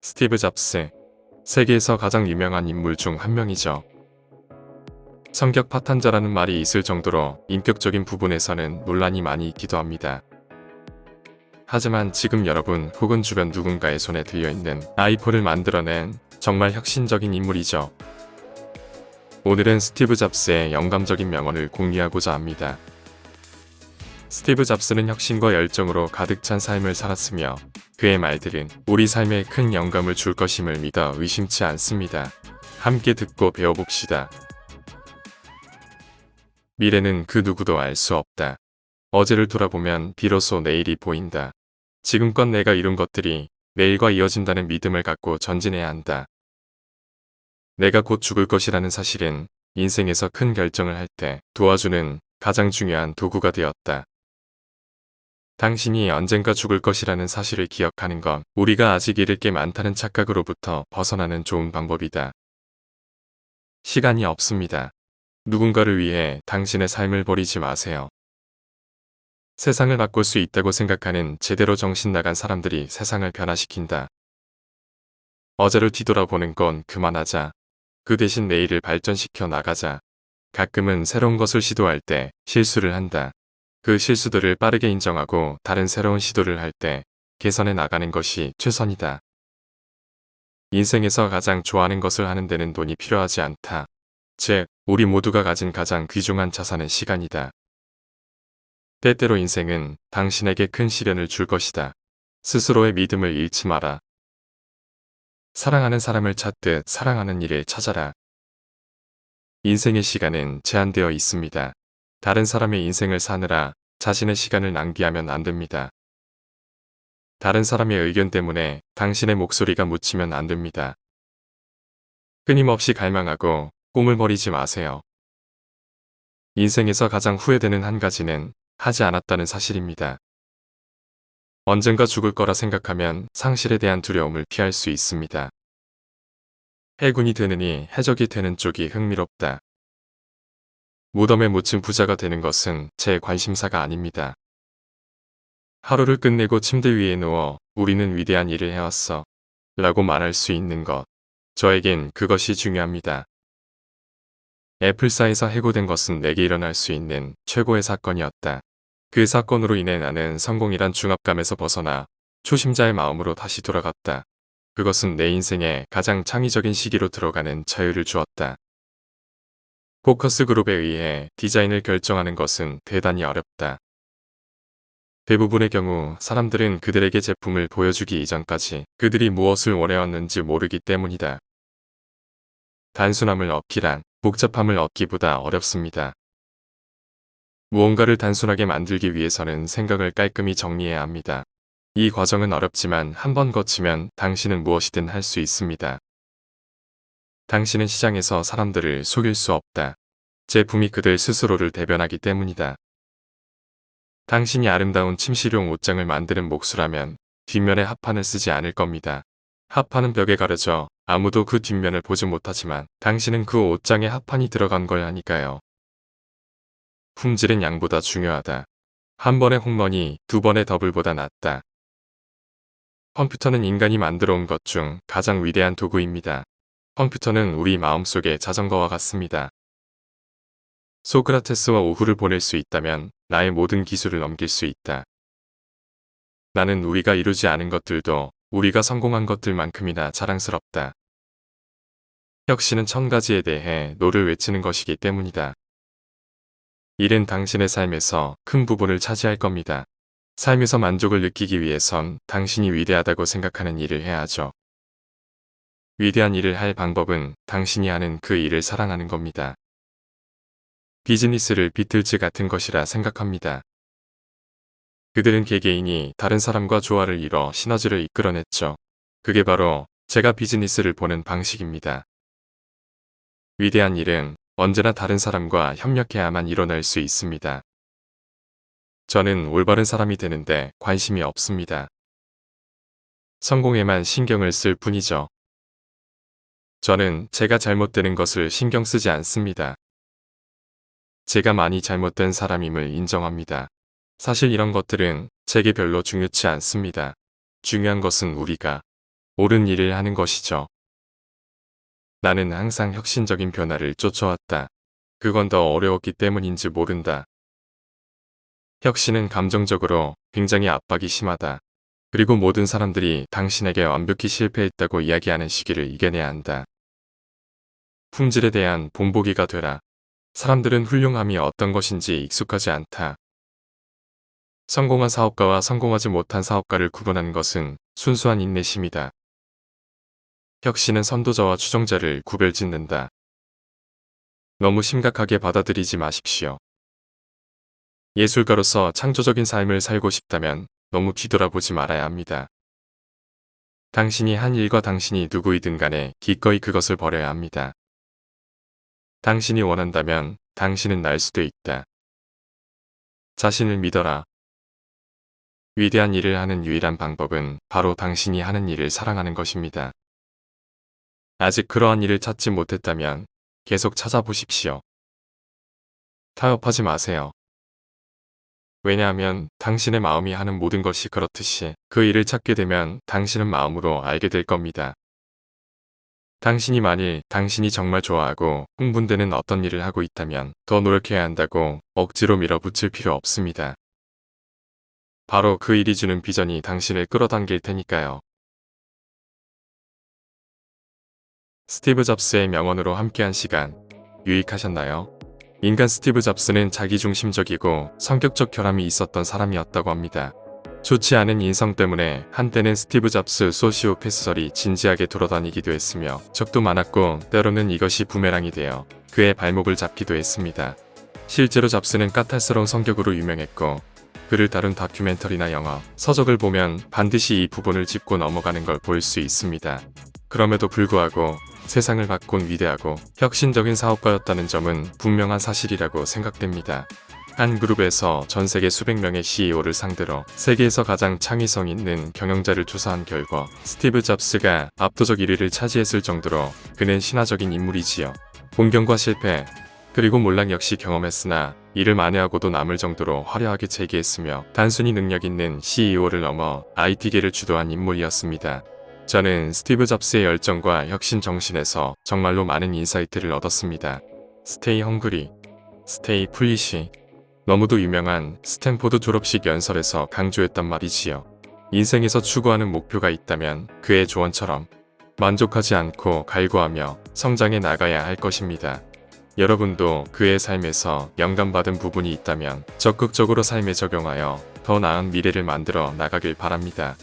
스티브 잡스, 세계에서 가장 유명한 인물 중 한 명이죠. 성격 파탄자라는 말이 있을 정도로 인격적인 부분에서는 논란이 많이 있기도 합니다. 하지만 지금 여러분 혹은 주변 누군가의 손에 들려있는 아이폰을 만들어낸 정말 혁신적인 인물이죠. 오늘은 스티브 잡스의 영감적인 명언을 공유하고자 합니다. 스티브 잡스는 혁신과 열정으로 가득 찬 삶을 살았으며 그의 말들은 우리 삶에 큰 영감을 줄 것임을 믿어 의심치 않습니다. 함께 듣고 배워봅시다. 미래는 그 누구도 알 수 없다. 어제를 돌아보면 비로소 내일이 보인다. 지금껏 내가 이룬 것들이 내일과 이어진다는 믿음을 갖고 전진해야 한다. 내가 곧 죽을 것이라는 사실은 인생에서 큰 결정을 할 때 도와주는 가장 중요한 도구가 되었다. 당신이 언젠가 죽을 것이라는 사실을 기억하는 건 우리가 아직 잃을 게 많다는 착각으로부터 벗어나는 좋은 방법이다. 시간이 없습니다. 누군가를 위해 당신의 삶을 버리지 마세요. 세상을 바꿀 수 있다고 생각하는 제대로 정신 나간 사람들이 세상을 변화시킨다. 어제를 뒤돌아보는 건 그만하자. 그 대신 내일을 발전시켜 나가자. 가끔은 새로운 것을 시도할 때 실수를 한다. 그 실수들을 빠르게 인정하고 다른 새로운 시도를 할 때 개선해 나가는 것이 최선이다. 인생에서 가장 좋아하는 것을 하는 데는 돈이 필요하지 않다. 즉, 우리 모두가 가진 가장 귀중한 자산은 시간이다. 때때로 인생은 당신에게 큰 시련을 줄 것이다. 스스로의 믿음을 잃지 마라. 사랑하는 사람을 찾듯 사랑하는 일을 찾아라. 인생의 시간은 제한되어 있습니다. 다른 사람의 인생을 사느라 자신의 시간을 낭비하면 안 됩니다. 다른 사람의 의견 때문에 당신의 목소리가 묻히면 안 됩니다. 끊임없이 갈망하고 꿈을 버리지 마세요. 인생에서 가장 후회되는 한 가지는 하지 않았다는 사실입니다. 언젠가 죽을 거라 생각하면 상실에 대한 두려움을 피할 수 있습니다. 해군이 되느니 해적이 되는 쪽이 흥미롭다. 무덤에 묻힌 부자가 되는 것은 제 관심사가 아닙니다. 하루를 끝내고 침대 위에 누워 우리는 위대한 일을 해왔어 라고 말할 수 있는 것. 저에겐 그것이 중요합니다. 애플사에서 해고된 것은 내게 일어날 수 있는 최고의 사건이었다. 그 사건으로 인해 나는 성공이란 중압감에서 벗어나 초심자의 마음으로 다시 돌아갔다. 그것은 내 인생의 가장 창의적인 시기로 들어가는 자유를 주었다. 포커스 그룹에 의해 디자인을 결정하는 것은 대단히 어렵다. 대부분의 경우 사람들은 그들에게 제품을 보여주기 이전까지 그들이 무엇을 원해왔는지 모르기 때문이다. 단순함을 얻기란 복잡함을 얻기보다 어렵습니다. 무언가를 단순하게 만들기 위해서는 생각을 깔끔히 정리해야 합니다. 이 과정은 어렵지만 한번 거치면 당신은 무엇이든 할 수 있습니다. 당신은 시장에서 사람들을 속일 수 없다. 제품이 그들 스스로를 대변하기 때문이다. 당신이 아름다운 침실용 옷장을 만드는 몫이라면 뒷면에 합판을 쓰지 않을 겁니다. 합판은 벽에 가려져 아무도 그 뒷면을 보지 못하지만 당신은 그 옷장에 합판이 들어간 걸 아니까요. 품질은 양보다 중요하다. 한 번의 홈런이 두 번의 더블보다 낫다. 컴퓨터는 인간이 만들어 온 것 중 가장 위대한 도구입니다. 컴퓨터는 우리 마음속의 자전거와 같습니다. 소크라테스와 오후를 보낼 수 있다면 나의 모든 기술을 넘길 수 있다. 나는 우리가 이루지 않은 것들도 우리가 성공한 것들만큼이나 자랑스럽다. 혁신은 1000가지에 대해 노를 외치는 것이기 때문이다. 일은 당신의 삶에서 큰 부분을 차지할 겁니다. 삶에서 만족을 느끼기 위해선 당신이 위대하다고 생각하는 일을 해야 하죠. 위대한 일을 할 방법은 당신이 하는 그 일을 사랑하는 겁니다. 비즈니스를 비틀즈 같은 것이라 생각합니다. 그들은 개개인이 다른 사람과 조화를 이뤄 시너지를 이끌어냈죠. 그게 바로 제가 비즈니스를 보는 방식입니다. 위대한 일은 언제나 다른 사람과 협력해야만 일어날 수 있습니다. 저는 올바른 사람이 되는데 관심이 없습니다. 성공에만 신경을 쓸 뿐이죠. 저는 제가 잘못되는 것을 신경 쓰지 않습니다. 제가 많이 잘못된 사람임을 인정합니다. 사실 이런 것들은 제게 별로 중요치 않습니다. 중요한 것은 우리가 옳은 일을 하는 것이죠. 나는 항상 혁신적인 변화를 쫓아왔다. 그건 더 어려웠기 때문인지 모른다. 혁신은 감정적으로 굉장히 압박이 심하다. 그리고 모든 사람들이 당신에게 완벽히 실패했다고 이야기하는 시기를 이겨내야 한다. 품질에 대한 본보기가 되라. 사람들은 훌륭함이 어떤 것인지 익숙하지 않다. 성공한 사업가와 성공하지 못한 사업가를 구분하는 것은 순수한 인내심이다. 혁신은 선도자와 추종자를 구별짓는다. 너무 심각하게 받아들이지 마십시오. 예술가로서 창조적인 삶을 살고 싶다면 너무 뒤돌아보지 말아야 합니다. 당신이 한 일과 당신이 누구이든 간에 기꺼이 그것을 버려야 합니다. 당신이 원한다면 당신은 날 수도 있다. 자신을 믿어라. 위대한 일을 하는 유일한 방법은 바로 당신이 하는 일을 사랑하는 것입니다. 아직 그러한 일을 찾지 못했다면 계속 찾아보십시오. 타협하지 마세요. 왜냐하면 당신의 마음이 하는 모든 것이 그렇듯이 그 일을 찾게 되면 당신은 마음으로 알게 될 겁니다. 당신이 만일 당신이 정말 좋아하고 흥분되는 어떤 일을 하고 있다면 더 노력해야 한다고 억지로 밀어붙일 필요 없습니다. 바로 그 일이 주는 비전이 당신을 끌어당길 테니까요. 스티브 잡스의 명언으로 함께한 시간 유익하셨나요? 인간 스티브 잡스는 자기중심적이고 성격적 결함이 있었던 사람이었다고 합니다. 좋지 않은 인성 때문에 한때는 스티브 잡스 소시오패스설이 진지하게 돌아다니기도 했으며 적도 많았고 때로는 이것이 부메랑이 되어 그의 발목을 잡기도 했습니다. 실제로 잡스는 까탈스러운 성격으로 유명했고 그를 다룬 다큐멘터리나 영화, 서적을 보면 반드시 이 부분을 짚고 넘어가는 걸 볼 수 있습니다. 그럼에도 불구하고 세상을 바꾼 위대하고 혁신적인 사업가였다는 점은 분명한 사실이라고 생각됩니다. 한 그룹에서 전 세계 수백 명의 CEO를 상대로 세계에서 가장 창의성 있는 경영자를 조사한 결과 스티브 잡스가 압도적 1위를 차지했을 정도로 그는 신화적인 인물이지요. 본경과 실패, 그리고 몰락 역시 경험했으나 이를 만회하고도 남을 정도로 화려하게 재기했으며 단순히 능력 있는 CEO를 넘어 IT계를 주도한 인물이었습니다. 저는 스티브 잡스의 열정과 혁신 정신에서 정말로 많은 인사이트를 얻었습니다. Stay hungry, stay foolish. 너무도 유명한 스탠포드 졸업식 연설에서 강조했단 말이지요. 인생에서 추구하는 목표가 있다면 그의 조언처럼 만족하지 않고 갈구하며 성장해 나가야 할 것입니다. 여러분도 그의 삶에서 영감받은 부분이 있다면 적극적으로 삶에 적용하여 더 나은 미래를 만들어 나가길 바랍니다.